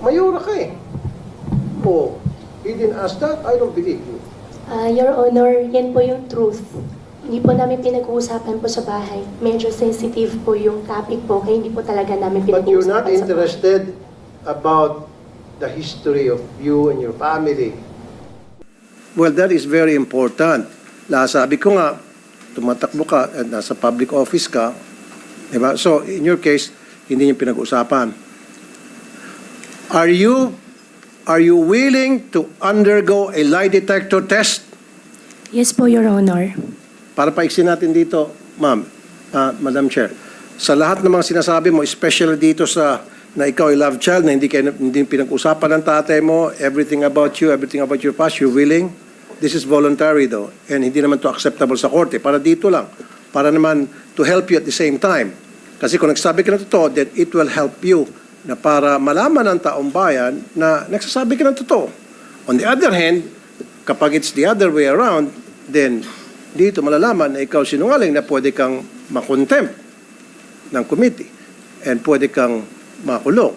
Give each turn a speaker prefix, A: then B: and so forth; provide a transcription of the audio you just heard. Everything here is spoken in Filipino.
A: Mayura ka eh. Oh, he didn't ask that? I don't believe you.
B: Your Honor, yan po yung truth. Hindi po namin pinag-uusapan po sa bahay. Medyo sensitive po yung topic po, kaya hindi po talaga namin
A: But you're
B: pinag-uusapan
A: not
B: sa bahay.
A: interested about the history of you and your family. Well, that is very important. Sabi ko nga, tumatakbo ka at nasa public office ka, diba? So, in your case, hindi niyo pinag-usapan. Are you willing to undergo a lie detector test?
B: Yes po, Your Honor.
A: Para paiksin natin dito, ma'am, Madam Chair, sa lahat ng mga sinasabi mo, especially dito sa na ikaw ay love child, na hindi pinag-usapan ng tatay mo, everything about you, everything about your past, you're willing? This is voluntary though, and hindi naman to acceptable sa korte. Para dito lang, para naman to help you at the same time. Kasi kung nagsabi ka ng totoo, then it will help you na para malaman ng taong bayan na nagsasabi ka ng totoo. On the other hand, kapag it's the other way around, then dito malalaman na ikaw sinungaling na pwede kang makontempt ng committee and pwede kang makulong.